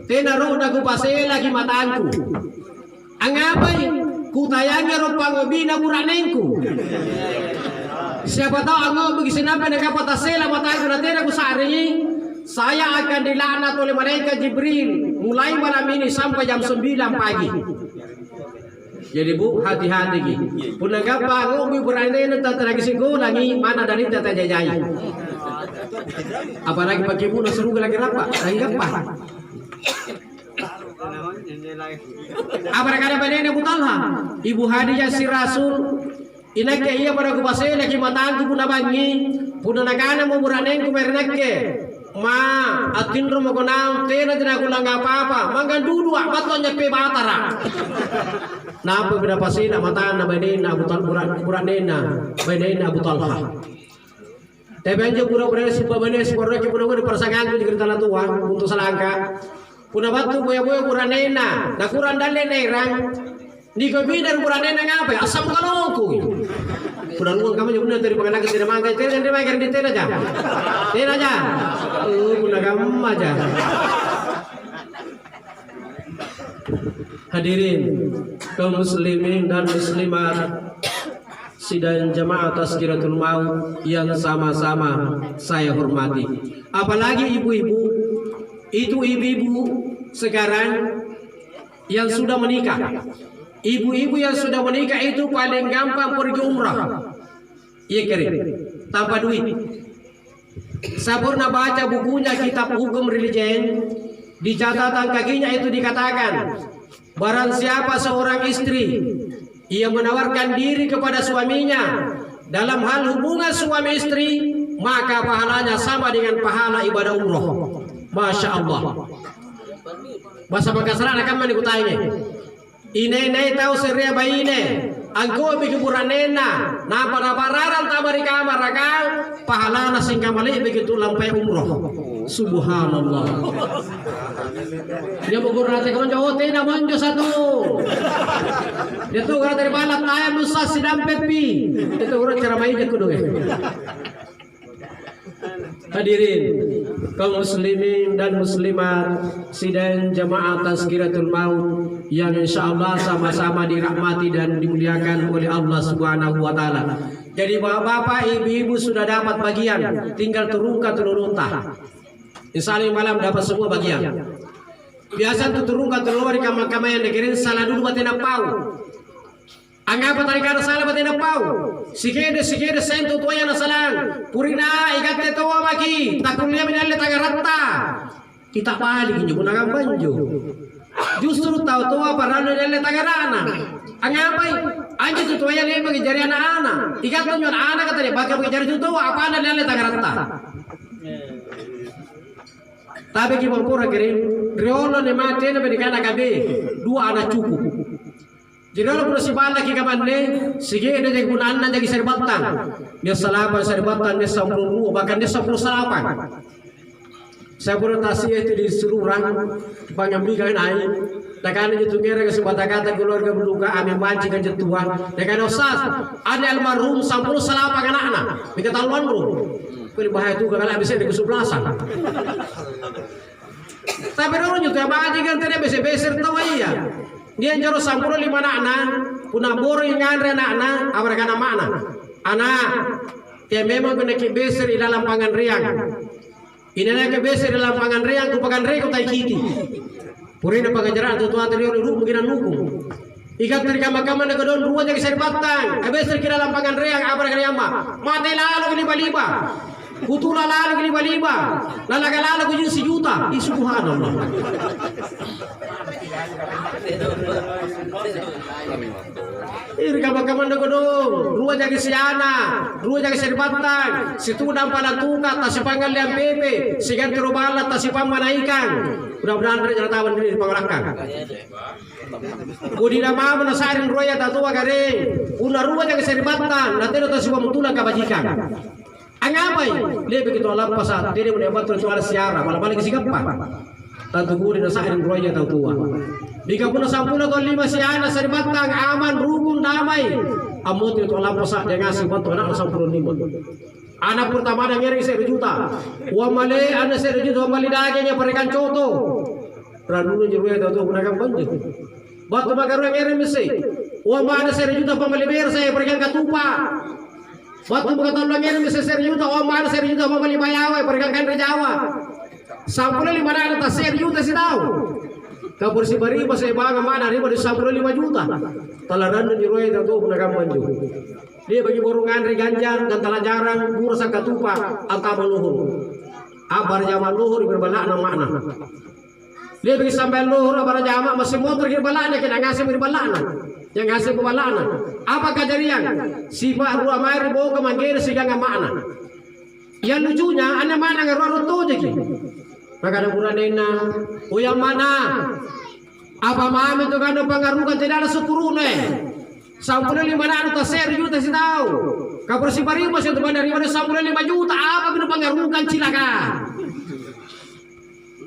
tenaro nagu pasel lagi matanku. Angapai ku tayangnya ropang obina buranengku. Siapa tahu ango bagi sinapa nagapatasela matanku na tena ku sari. Saya akan dilaknat oleh malaikat Jibril mulai malam ini sampai jam 9 pagi. Jadi Bu, hati-hati ki. Punang gapa ngobi berani nanti lagi lagi mana dari data jajai. Apalagi pakai bunuh seru lagi apa? Lagi apa? Apa ada badan Abu Talha? Ibu Khadijah si Rasul. Inak ke iya pada kupase lagi matangku puna bangi. Puna nakana mau buranengku merenak ke. Ma, atin rumah konang, tena aku lang apa-apa. Manggan dulu, batonya pe batara. Napa berapa sih nak mata na baden Abu Talha buranena, baden Abu Talha. Tapi anjo pura-pura sebuah baden sebuah ke pura di persangan di kereta tua untuk selangka. Puna batu boya-boya buranena, na kurang dalle nerang. Di kopi dari buranena ngapa? Asam kalongku. Pura luang kamu juga dari penganak ke tidak mangga, tidak makan di tena aja. Tena aja. Puna kamu aja. Hadirin kaum muslimin dan muslimat sidang jamaah Tazkiratul Maut yang sama-sama saya hormati. Apalagi ibu-ibu, itu ibu-ibu sekarang yang sudah menikah. Ibu-ibu yang sudah menikah itu paling gampang pergi umrah. Iya kirim, tanpa duit. Saya pernah baca bukunya kitab hukum religion. Di catatan kakinya itu dikatakan, barang siapa seorang istri ia menawarkan diri kepada suaminya dalam hal hubungan suami istri, maka pahalanya sama dengan pahala ibadah umroh. Masya Allah. Bahasa Makassar akan mana kutanya. Ine tahu seria baine. Angko bigi buranena. Napa pararan tabari kamar akal. Pahala na singkamali begitu lampai umroh. Subhanallah. Dia bukur nanti kamu jauh tina monjo satu. Dia tuh kalau dari balat ayam nusa sidam pepi. Itu urut ceramai dia kudu. Hadirin kaum muslimin dan muslimat sidang jamaah Tazkiratul Maut yang insyaallah sama-sama dirahmati dan dimuliakan oleh Allah Subhanahu wa taala. Jadi bapak-bapak, ibu-ibu sudah dapat bagian, tinggal turunkan turunta. Insyaallah malam dapat semua bagian. Biasa tu turunkan turun di kamar-kamar yang dikirim salah dulu batena pau. Anggap tadi kana salah batena pau. Sikede sento tuaya na salang. Purina igate towa maki. Takulia minalle tagaratta. Kita balik injo gunakan banjo. Justru tahu towa parano nalle tagarana. Angapai anjo tu tuaya le bagi jari anak-anak. Igato nyon anak kata dia bakal bagi jari tu towa apa nalle tagaratta. Tapi kita pura kirim riolo ne mate na bedikana kabe dua anak cukup. Jadi kalau pura si bala ki kamane sige ada jadi gunaan na jadi serbatan. Dia salapan serbatan dia 10 bahkan dia 10 salapan. Saya pura tasih itu di seluruh pangambi kan ai. Takkan itu ngere ke kata keluarga berduka ame manci kan jetuan. Takkan usas ada almarhum 10 salapan anak-anak. Diketahuan ru. Pilih bahaya itu kalau bisa di kesebelasan. Tapi orang juga bahagia kan tadi beser tahu iya. Dia jaro 10 5 anak, punah boro yang ngandre anak, abarkan anak. Anak, dia memang kena beser di dalam pangan riang. Ini nak beser di dalam pangan riang, kupakan riang kutai kiti. Purina pengajaran tu tuan tadi orang mungkin nuku. Ikat dari kamar-kamar nak don ruang jadi serbatan. Beser kira dalam pangan riang, abarkan yama. Mati lalu liba-liba. Kutula lalu liba-liba. Lalaga lalu kuju 1 juta. Subhanallah. Iri kamar-kamar nak don ruang jadi siana, ruang jadi serbatan. Situ dampala tuka tasipangan liam pepe, sigan terubala tasipang manaikan. Mudah-mudahan ada tawan diri pangarakan. Kudi nama menasarin ruang tatu agare. Una ruang jadi serbatan, nanti ada tasipang mutula kabajikan. Angapai dia begitu alam pasat dia mendapat terjual siara malah balik sikap pak tantu guri nasahin roya tahu tua jika pun sampuna kau 5 siana serbatang aman rukun damai amut itu alam pasat dia ngasih bantu anak 95 anak pertama ada ngeri 1 juta wamale anak 1 juta wamale dagingnya berikan coto ranunu jeruya tahu tua gunakan banjir batu makan ngeri mesti wamale ada 1 juta pamali ber saya berikan katupa. Waktu berkata lagi bisa serius, omar serius, mau beli bayawai, pergangkan Jawa. Sampulnya 5 anak serius sih tahu. Kau bersih bari masih bangga mana ribu di 5 juta. Talaran di roy itu gunakan banju. Dia bagi borungan ganjar dan telah jarang bursa katupa atau meluhur. Abar zaman luhur berbalak makna. Dia bagi sampai luhur abar zaman masih motor berbalaknya kita ngasih berbalakna. Yang ngasih berbalakna. Apa kejadian? Sifat ruang air bawa ke manggil sehingga nggak makna. Yang lucunya, anda mana ngerorot tuh jadi. Maka ada buranena, yang mana? Apa mami itu kan pengaruhkan tidak ada syukurune. Sampulnya 5 anak tak serius tak tahu. Kau bersih bari masih itu dari mana sampulnya 5 juta apa kita pengaruhkan cilaka.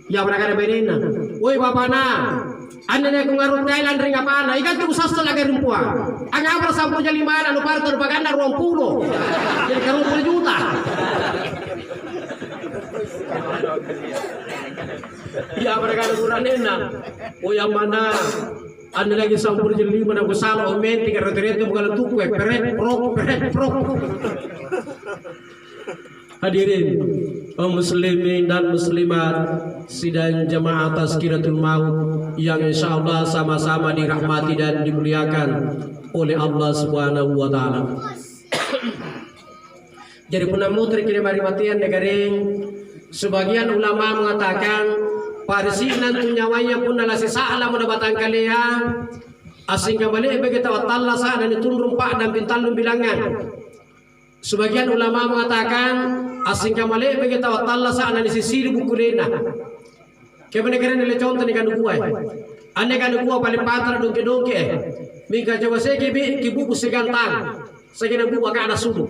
Ya mereka ada benena. Woi bapana. Anda nak mengarut Thailand ring apa anda? Ikan tu usah lagi rumpuan. Angga apa sampai jadi 5 anak lupa terpaganda ruang pulau. Jadi kalau 10 juta. Ya mereka ada buranena. Oh yang mana? Anda lagi sampai jadi 5 nak salah omen 3 retret bukan tuku peret prok. Hadirin kaum muslimin dan muslimat sidang jamaah Tazkiratul Maut yang insyaallah sama-sama dirahmati dan dimuliakan oleh Allah Subhanahu wa taala. Jadi punamutri kini marimatian negering sebagian ulama mengatakan parisinan nyawanya pun adalah sesala mendapatkan kalian asing kembali begitu Allah sah dan ditundung pak dan bintalun bilangan. Sebagian ulama mengatakan asing kembali begitu Allah sah dan disisir buku lena. Kemana keren nilai contoh ni kan gua. Ane kan gua paling patah dongke. Mika coba saya kibuku segantang. Saya kira gua agak ada sudu.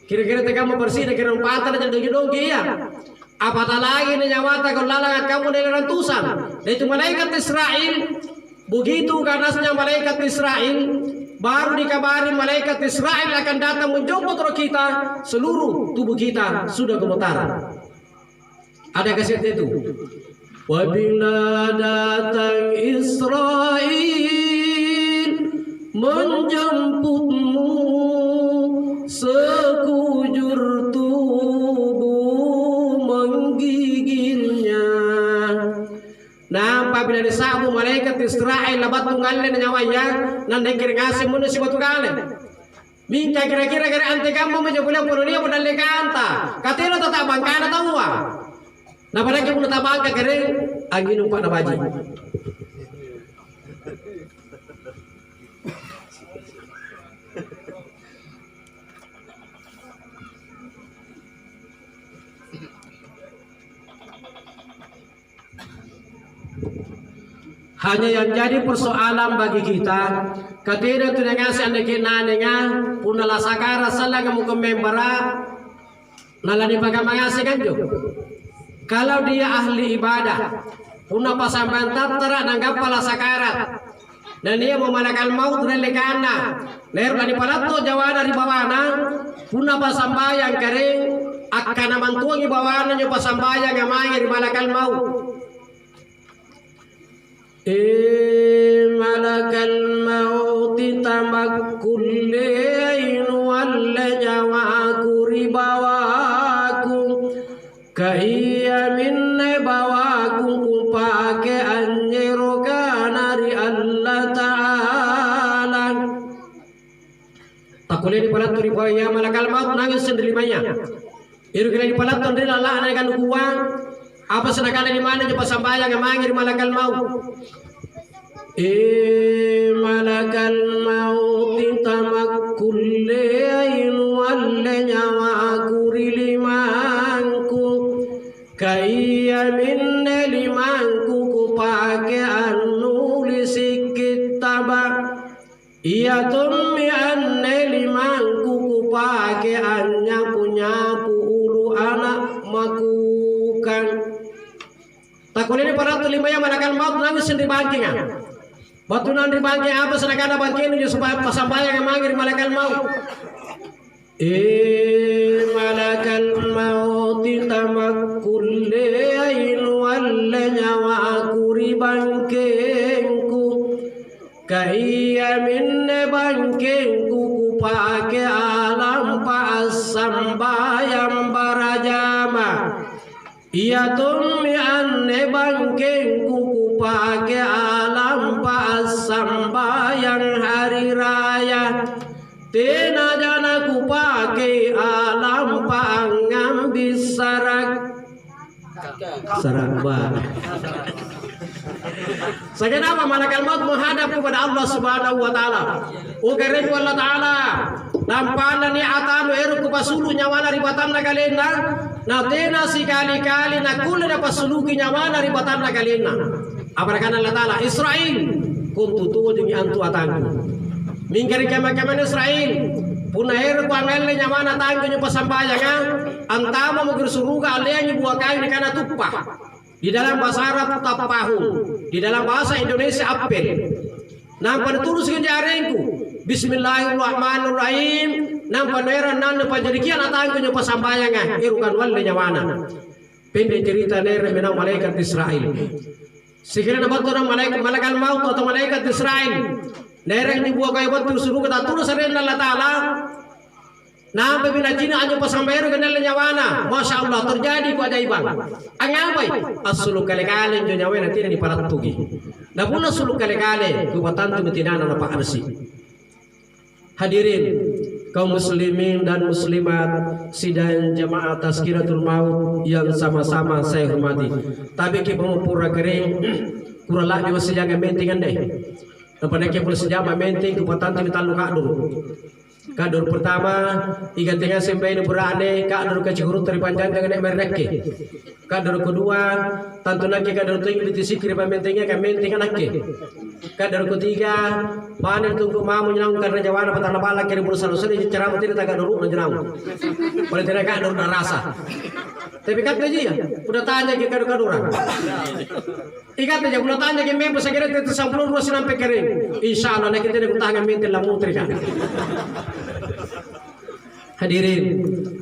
Kira-kira teka mau bersih kira patah dan dongke ya. Apatah lagi nyawata kalau lalangan kamu dari rantusan. Dan itu malaikat Israel. Begitu ganasnya malaikat Israel. Baru dikabari malaikat Israel akan datang menjemput roh kita. Seluruh tubuh kita sudah gemetaran. Ada kaset itu. Wabila datang Israel menjemputmu, sekujur tubuh menggigilnya. Nah, apabila disabu malaikat Israel labat tunggalnya nyawanya, nandeng kira ngasih manusia batu kalian. Minta kira-kira ante kamu menjauhnya poronia modal lekanta. Katanya tetap bangkana tahu ah. Nah pada kita tetap bangka kering angin umpak na baji. Hanya yang jadi persoalan bagi kita, ketika tu dengan si anda kinannya, punala sakara salah kamu kemembara, nalani pakai mengasih kan jo. Kalau dia ahli ibadah, punah pasamban tattara nanggap pala sakarat, dan dia memalakan maut dan lekana, ner lani palato jawana di bawana, punah pasambayang kering, akan amantuang di bawana nyo pasambayang ngamanya di malakan maut. Malakal mauti tamakkul lain walla jawaku ribawaku kaiya minne bawaku kupake anjero kanari Allah Ta'ala. Takulnya di palat ribaya malakal maut nangis sendelimanya. Iru kira di palat tondri Allah anakan uang. Apa sedangkan di mana coba sambayang ngamangir malakal maut. Malakal maut tamakkul lain walla nyawaku rilimangku kaya minne limangku kupake anulis kitabak iya tummi anne limangku kupake anyapu ulu anak makukan. Takut ini para tu lima yang malakal maut nangis sendiri bangkingan. Batu nanti bangking apa sedangkan ada bangking itu supaya pasambayang yang manggil malakal maut. Malakal maut tamakkul lain walla nyawaku ribangkengku kaya minne bangkengku kupake alam pas sambayang barajama. Iya tummi anne bangkengku kupake alam pas sambayang hari raya. Tena jana kupake alam pangambis sarak ba. Sekenapa malakal maut menghadap kepada Allah Subhanahu wa taala. O kare Allah taala nampana ni atanu eru kupasulu nyawana ribatan na kalena. Na tena sikali-kali na kula na pasuluki nyawana ribatan na kalena. Aparakan Allah taala Israel kuntu tuwing antu atanku. Mingkari kama-kama Israel punaher ko angelle nyawana tanggo nyo pasambayang antama magrusuruga alenya buah kain kana tupah. Di dalam bahasa Arab tapahun, di dalam bahasa Indonesia apel. Nampan tulus kan jarengku. Bismillahirrahmanirrahim. Nampan neran nan panjadikian atanggo nyo pasambayang irukan walle nyawana. Pendek cerita nere menang malaikat Israel. Sekiranya batu orang malaikat maut atau malaikat Israel. Nereng ni buah kayu batu suruh kita tulus seren Allah Taala. Nah, pembina Cina aja pasambayar kenal nyawana. Masya Allah terjadi keajaiban. Angapai asulu kali-kali jo nyawa nanti di parat tugi. Nah pun asulu kali-kali kubatan tu betina na Pak Arsi. Hadirin kaum muslimin dan muslimat sidang jamaah Tazkiratul Maut yang sama-sama saya hormati. Tapi kita mau pura kering kurala di wasijang mentingan deh. Nampaknya kita boleh sejam menting kubatan tu kita luka dulu. Kadur pertama ikan tengah sampai ini berane kadur kecurut dari panjang dengan mereke. Kadur kedua tantu nake kadur tinggi di sikir pamentengnya kami tinggal nake. Kadur ketiga panen tunggu mamu nyenang karena jawana petana bala kiri berusaha usai cara mati tak kadur nyenang. Boleh tidak kadur rasa. Tapi kat aja ya, udah tanya ke kadur-kaduran. Ikat aja, udah tanya ke member segera itu 10 ruas sampai kering. Insya Allah nak kita nak tangan minta lamu terikan. Hadirin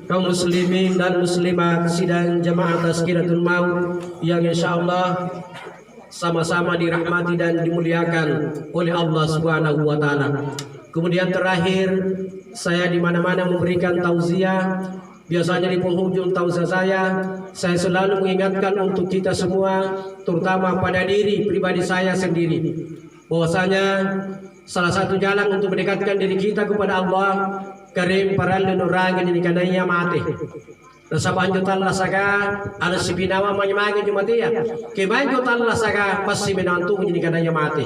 kaum muslimin dan muslimat sidang jamaah Tazkiratul Maut yang insya Allah sama-sama dirahmati dan dimuliakan oleh Allah Subhanahu wa taala. Kemudian terakhir saya di mana-mana memberikan tausiah. Biasanya di penghujung tausiah saya selalu mengingatkan untuk kita semua, terutama pada diri pribadi saya sendiri, bahwasanya salah satu jalan untuk mendekatkan diri kita kepada Allah karim paral nurang ini kanaya mati. Rasa banjutan lasaga ada si binawa manyamagi jumatia. Ke banjutan lasaga pasti menantu ini kanaya mati.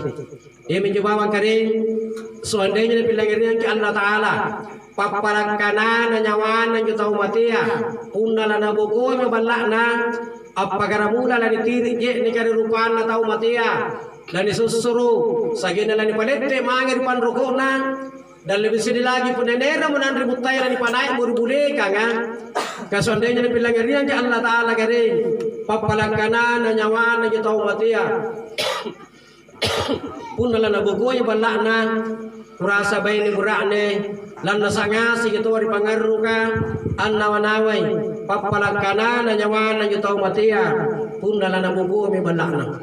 Dia menjawab karim seandainya pilangirnya ke Allah Taala. Paparan kanan nyawana juta umatia undala na buku balakna apa garamula la ditiri je ni kari rupana tau matia dan disusuru sagina la palette mangir pan rokona dan lebih sedih lagi punenera munan ribut tay la panai burbule kanga kasondenya pilangirian ke Allah Taala kare paparan kanan nyawana juta umatia undala na buku balakna kurasa bayi burakne lan nasanga si gitu wari pangaru ka annawanawai papalakana na nyawana juta matia punala na bubu mi balakna.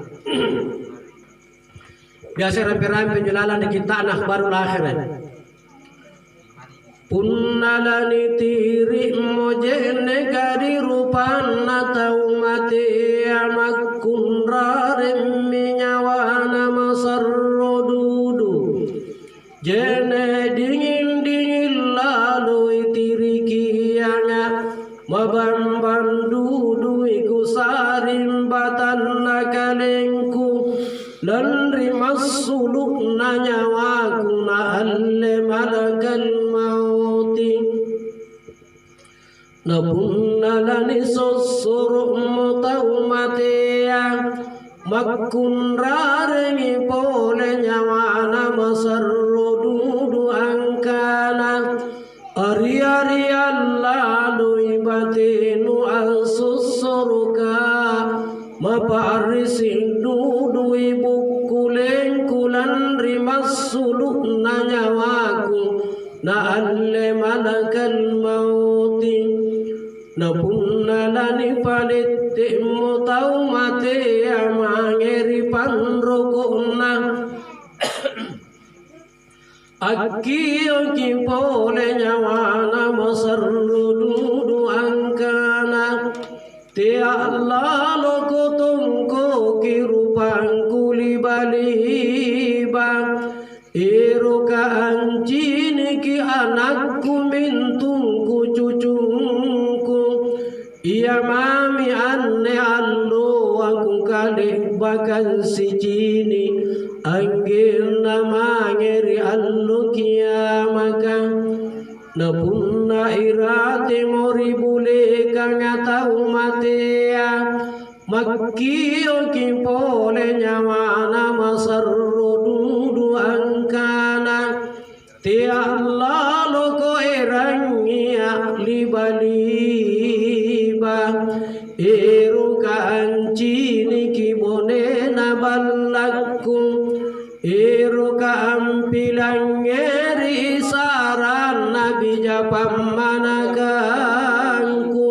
Biasa rampe-rampe julalan kita anak baru akhirat punala ni tiri mojene kari rupana tau matia makunrare minyawana masarrodudu jene dingin lalu tiri kianya mabamban dudu iku sarimbatan nakalengku lan rimas suluk nanyawaku na alle malakal mauti napunna lani sosuru mutaumatea makun rarengi pole nyawana masarro dudu angkana ari-ari lalu ibatinu al-susuruka maparisi dudu ibu kulengkulan rimas suluk nanyawaku na alle malakal mauti napunna lani palitti mutau mate amangeri panrokona akio kipole nyawana masarrududu angkana te Allah loko tungko kirupang kulibaliba iruka anjini ki anakku mintungku cucungku iya mami anne allo aku kali bakal si jini anggil nama ngeri allo kiamaka napunna irate mori bule kanga tau matea makkiyo kimpole nyawana masarro dudu angkana te Allah loko erangia libaliba eruka anjini kibone naballakum eruka ampilangeri saran nabi japam manakanku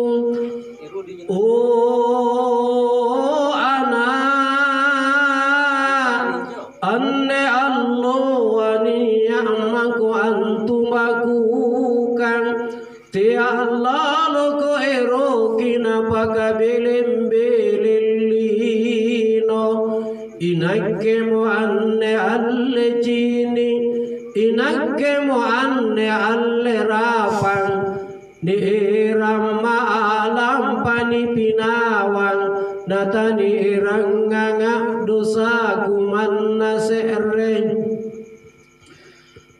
oh anak anne allo waniyamaku antumakukan te Allah loko erokina pakabilin-bilillino inakkemo anne alle cini inakkemo anne alle rapang ni irama alam pani pinawang datani iranganga dosa kumanna sereng.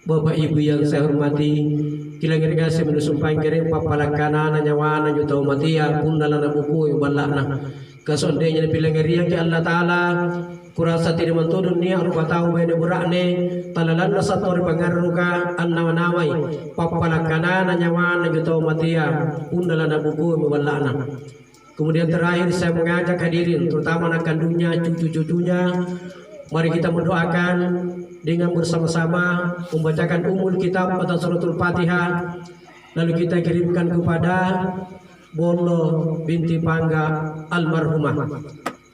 Bapak Ibu yang saya hormati, kilang irigasi menusumpang kiri papalakana nyawana juta umatia pundala na buku balana kasondenya ni pilang iriang ki Allah taala kurasa tidak mentudun ni arupa tahu bene burakne talalan na satori pangaruka annawanawai papalakana nyawana juta umatia pundala na buku balana. Kemudian terakhir saya mengajak hadirin terutama anak kandungnya, cucu-cucunya, mari kita mendoakan dengan bersama-sama membacakan umul kitab atau suratul Fatihah, lalu kita kirimkan kepada Bolo binti Pangga almarhumah.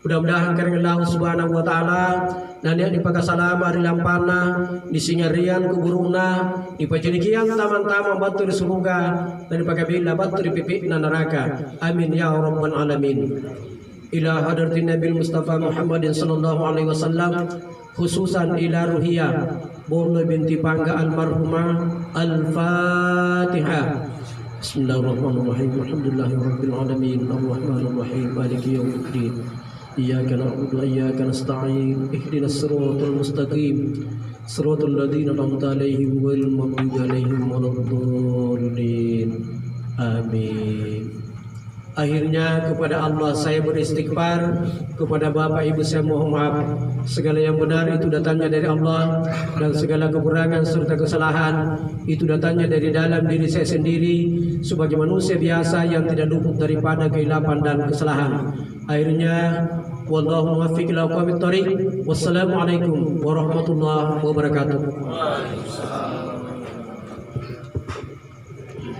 Mudah-mudahan karena Allah Subhanahu wa taala dan yang dipakasalama di lampana di singarian kuburuna di pajenikian taman-taman batu di surga dan dipakabila batu di pipikna neraka. Amin ya rabbal alamin. Ila hadratin Nabi Mustafa Muhammadin sallallahu alaihi wasallam khususan ila ruhiyah Bolo binti Pangga almarhumah al-Fatihah. Bismillahirrahmanirrahim. Alhamdulillahirabbil alamin. Arrahmanir rahim. Maliki yaumiddin. Iyyaka na'budu wa iyyaka nasta'in. Ihdinas siratal mustaqim. Siratal ladzina an'amta 'alaihim ghairil maghdubi 'alaihim waladdallin. Amin. Akhirnya kepada Allah saya beristighfar, kepada Bapak Ibu saya mohon maaf. Segala yang benar itu datangnya dari Allah, dan segala kekurangan serta kesalahan itu datangnya dari dalam diri saya sendiri sebagai manusia biasa yang tidak luput daripada kehilapan dan kesalahan. Akhirnya wallahu muwaffiq ila aqwamit thoriq. Wassalamualaikum warahmatullahi wabarakatuh.